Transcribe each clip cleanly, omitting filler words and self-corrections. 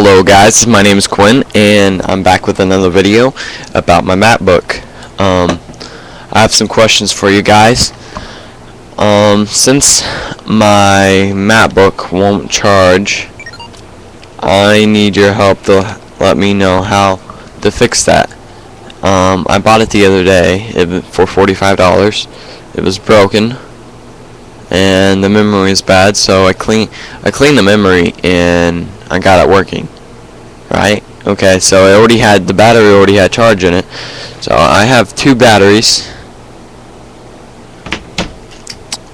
Hello guys, my name is Quinn and I'm back with another video about my MacBook. I have some questions for you guys. Since my MacBook won't charge, I need your help to let me know how to fix that. I bought it the other day for $45. It was broken and the memory is bad, so I cleaned the memory and I got it working. Right? Okay, so the battery already had charge in it. So I have two batteries,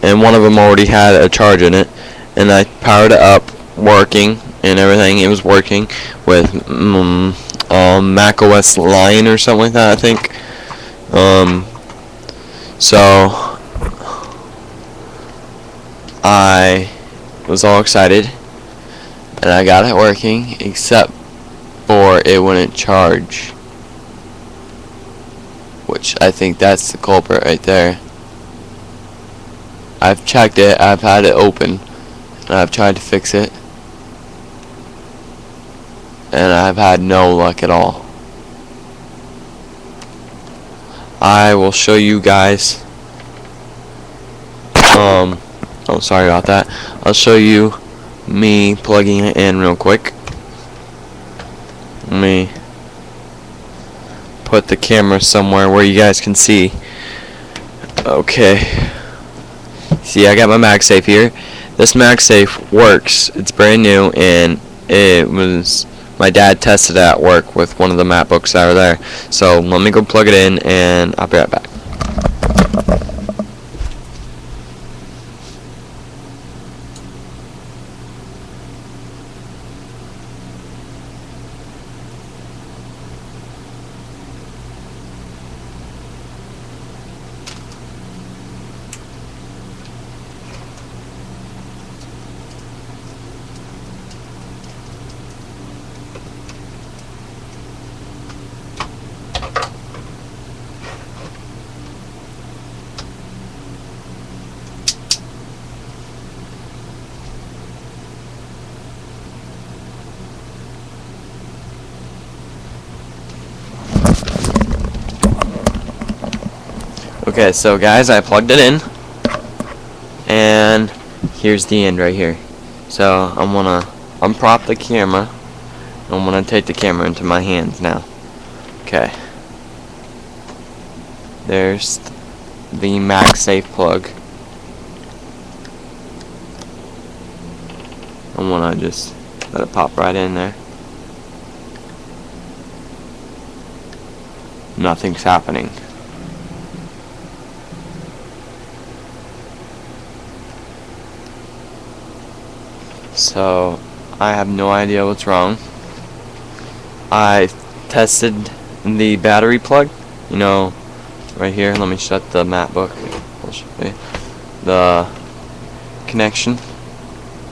and one of them already had a charge in it, and I powered it up, working and everything. It was working with macOS Lion or something like that, I think. So I was all excited and I got it working, except for it wouldn't charge, which I think that's the culprit right there. I've checked it, I've had it open, and I've tried to fix it, and I've had no luck at all. I will show you guys. Oh, sorry about that. I'll show you me plugging it in real quick. Let me put the camera somewhere where you guys can see. Okay. See, I got my Magsafe here. This Magsafe works. It's brand new, and my dad tested it at work with one of the MacBooks that are there. So let me go plug it in, and I'll be right back. Okay, so guys, I plugged it in, and here's the end right here. So I'm gonna unprop the camera. I'm gonna take the camera into my hands now. Okay. There's the Magsafe plug. I'm gonna just let it pop right in there. Nothing's happening. So I have no idea what's wrong. I tested the battery plug, you know, right here. Let me shut the MacBook. I'll show you the connection.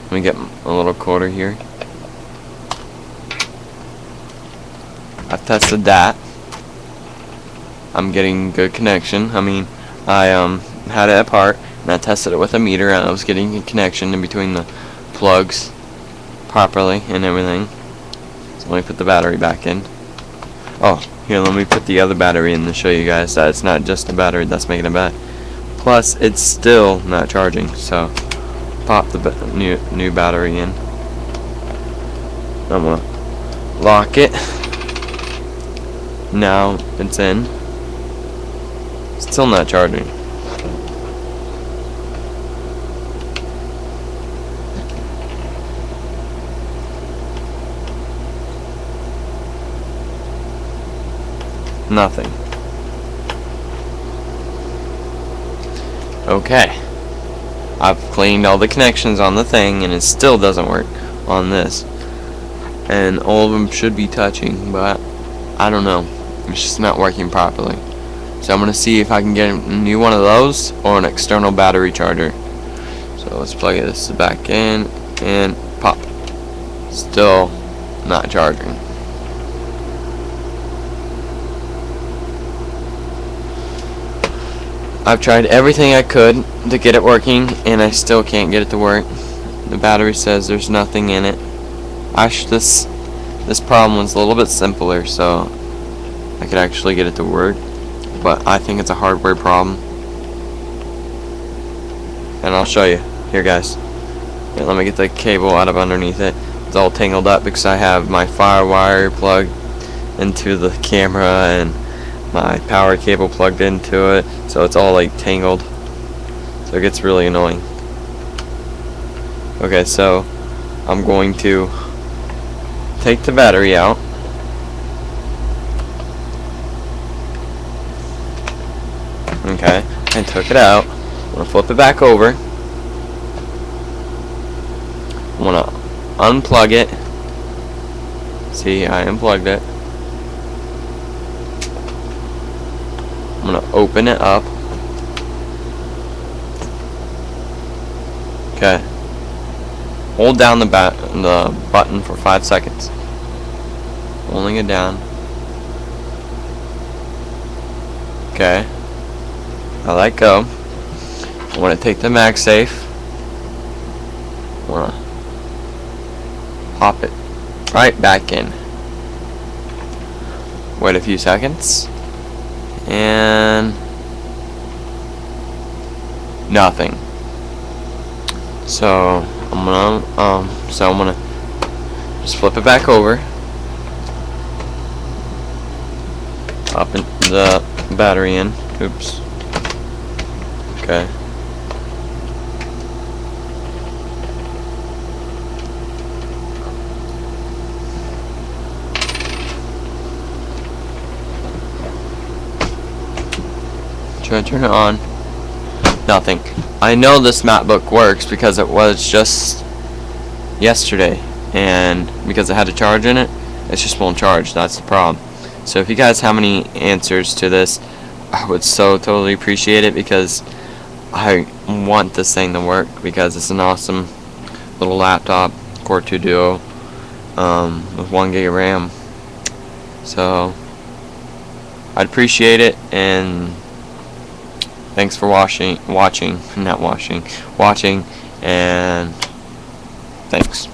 Let me get a little quarter here. I've tested that. I'm getting good connection. I mean, I had it apart and I tested it with a meter, and I was getting a connection in between the plugs properly and everything. So let me put the battery back in. Oh, here, let me put the other battery in to show you guys that it's not just the battery that's making it bad. Plus, it's still not charging, so pop the new battery in. I'm gonna lock it. Now it's in. Still not charging. Nothing. Okay. I've cleaned all the connections on the thing and it still doesn't work on this. And all of them should be touching, but I don't know. It's just not working properly. So I'm going to see if I can get a new one of those or an external battery charger. So let's plug this back in and pop. Still not charging. I've tried everything I could to get it working, and I still can't get it to work. The battery says there's nothing in it. This problem was a little bit simpler, so I could actually get it to work, but I think it's a hardware problem, and I'll show you. Here, guys. Here, let me get the cable out of underneath it. It's all tangled up because I have my FireWire plugged into the camera and my power cable plugged into it, so it's all like tangled, so it gets really annoying. Okay, so I'm going to take the battery out. Okay, I took it out. I'm gonna flip it back over. I'm gonna unplug it. See, I unplugged it. I'm gonna open it up. Okay. Hold down the button for 5 seconds. Holding it down. Okay. I let go. I want to take the Magsafe. I want to pop it right back in. Wait a few seconds. And nothing. So I'm gonna just flip it back over. Pop the battery in. Oops. Okay. Try to turn it on. Nothing. I know this MacBook works because it was just yesterday, and because it had a charge in it, it just won't charge. That's the problem. So if you guys have any answers to this, I would so totally appreciate it, because I want this thing to work, because it's an awesome little laptop, Core 2 Duo, with 1 gig of RAM. So I'd appreciate it, and thanks for watching, and thanks.